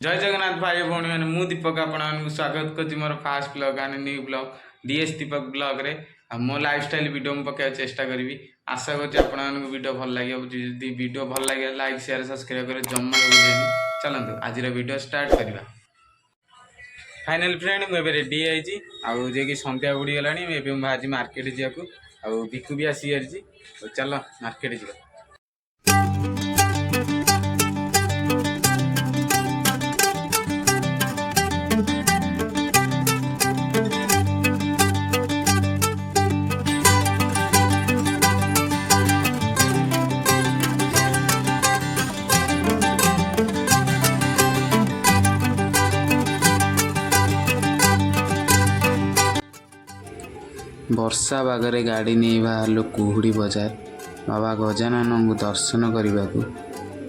जय जगन्नाथ भाई भौणी मैंने मु दीपक आपण स्वागत कर मोर फास्ट ब्लॉग आने न्यू ब्लॉग डीएस दीपक ब्लॉग रे मो लाइफस्टाइल वीडियो मु पकाय चेष्टा करी। आशा कर वीडियो भल लगे जदि वीडियो भल लगे लाइक शेयर सब्सक्राइब करे जम्मा भूलेनी। चलतु आज वीडियो स्टार्ट करवा। फाइनल फ्रेंड मुझे रेडी आई कि संध्या बुड़ी गला बाहर मार्केट जावाक आउ बिकु भी आसी सारी। चल मार्केट जा। वर्षा बागरे गाड़ी नहीं बाहर कुहुड़ी बजार बाबा गजानन को दर्शन करने को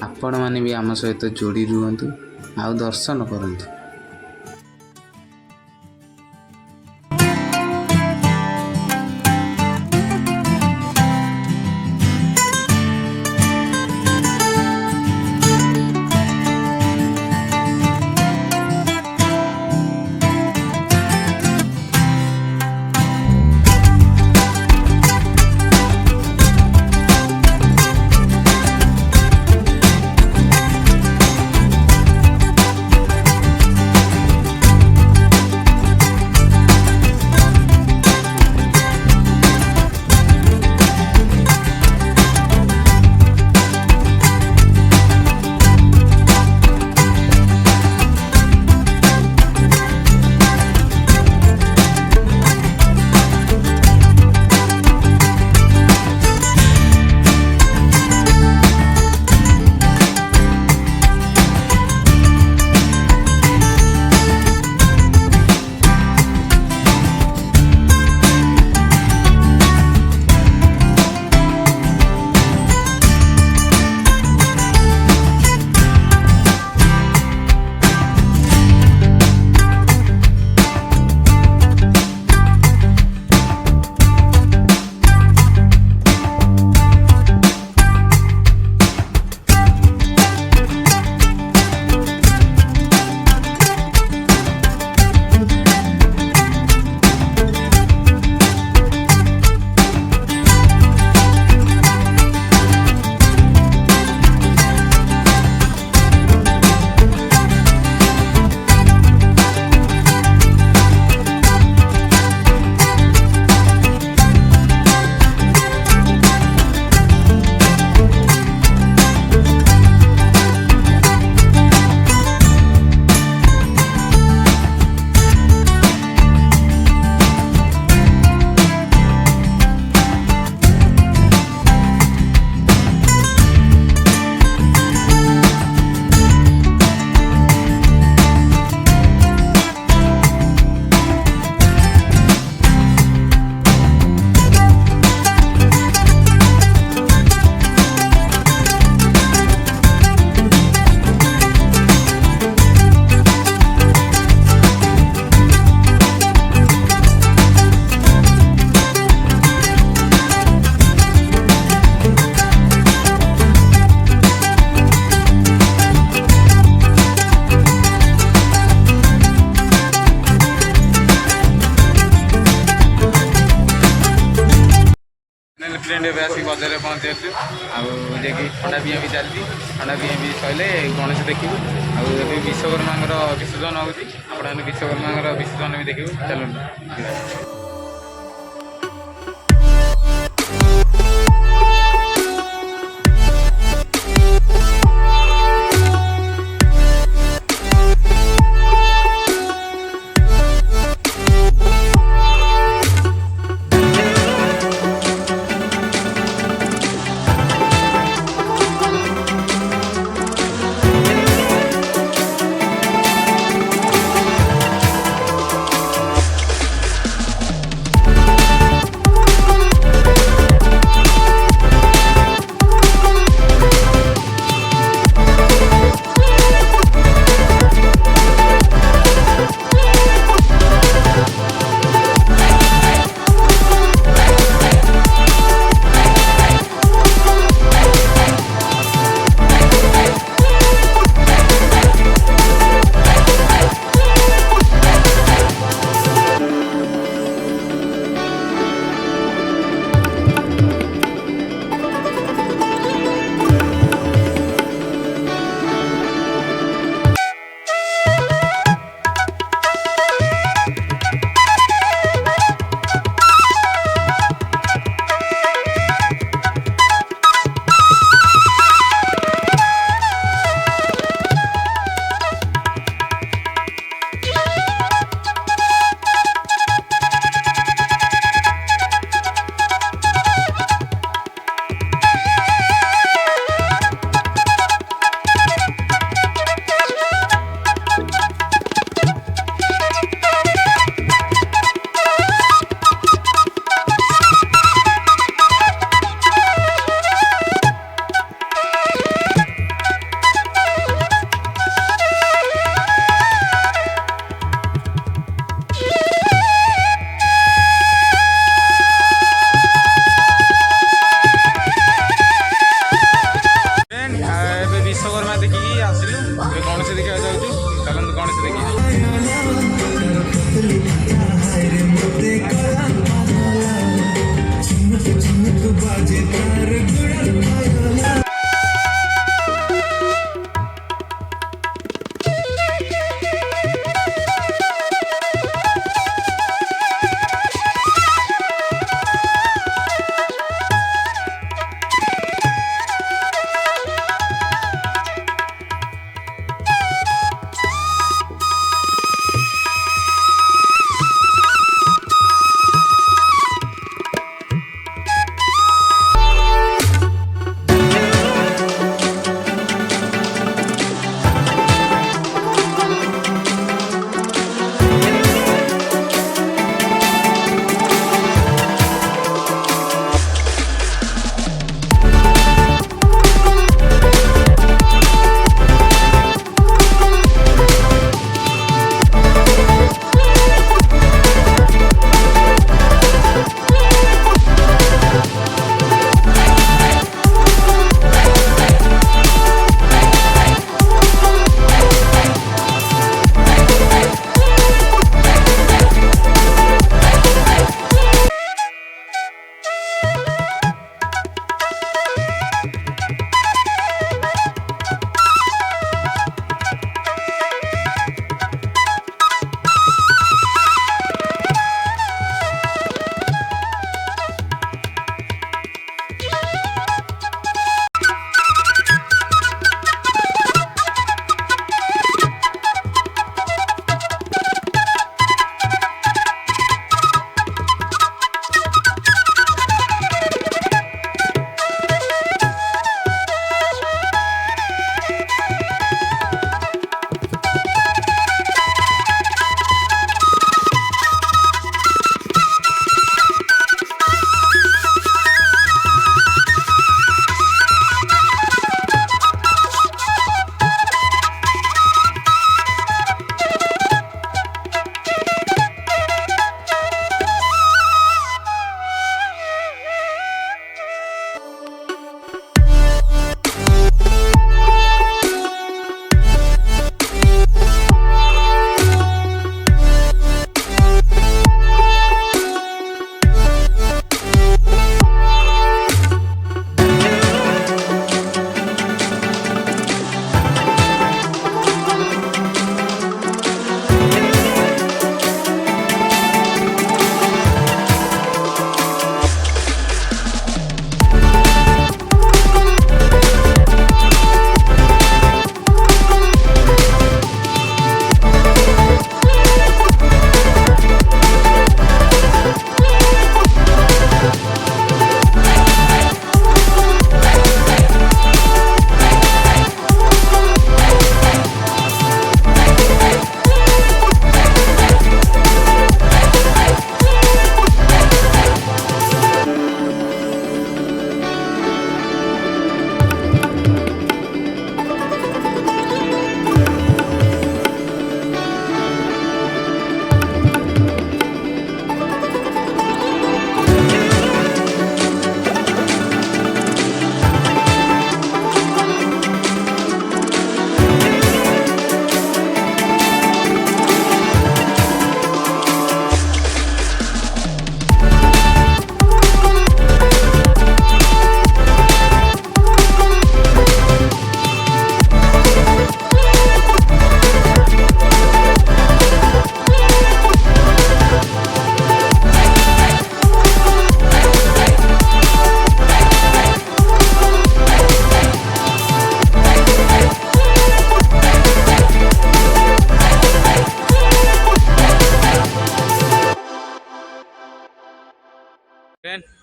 आपण मैंने भी आम सहित जोड़ी रुहतु आउ दर्शन करंतु। फ्रेंड ए आसिक बजार पहुँची आगे ठंडा पिया भी चलती ठंडा पिया भी सैले गणेश देखू आगे विश्वकर्मा विसर्जन होती विश्वकर्मा विसर्जन भी देखू। चलो ଦେଖିବାକୁ ଯାଉଛୁ। ଚାଲନ୍ତୁ ଗଣେଶ ଦେଖିବା।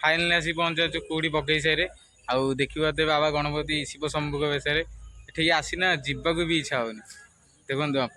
फाइनाली आसी पहुँचा कौड़ी बगई साइड आउ देखा बाबा गणपति शिव शंभुक बेसरे ये आसीना जीवाक भी इच्छा होनी देखो आप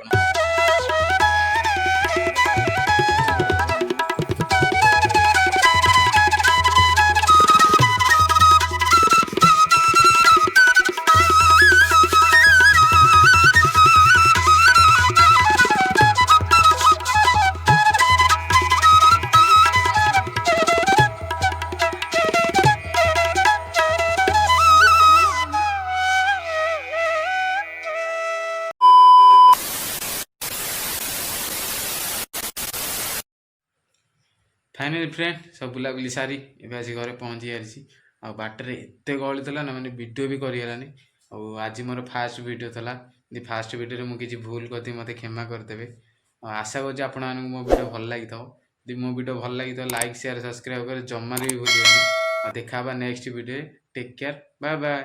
फाइनाली फ्रेंड सब बुलाबुली सारी एवं आसी घरे पहुँची सारी आ बाटर एत गहली था ना मैंने वीडियो भी करगलानी आज मोर फास्ट वीडियो था फास्ट वीडियो मुझे किसी भूल करती मत क्षमा करदे आशा करुँच आप मो वीडियो भल लगी था मो वीडियो भल लगी तो लाइक शेयर सब्सक्राइब कर जमार भी भूल देखा next video take care bye bye.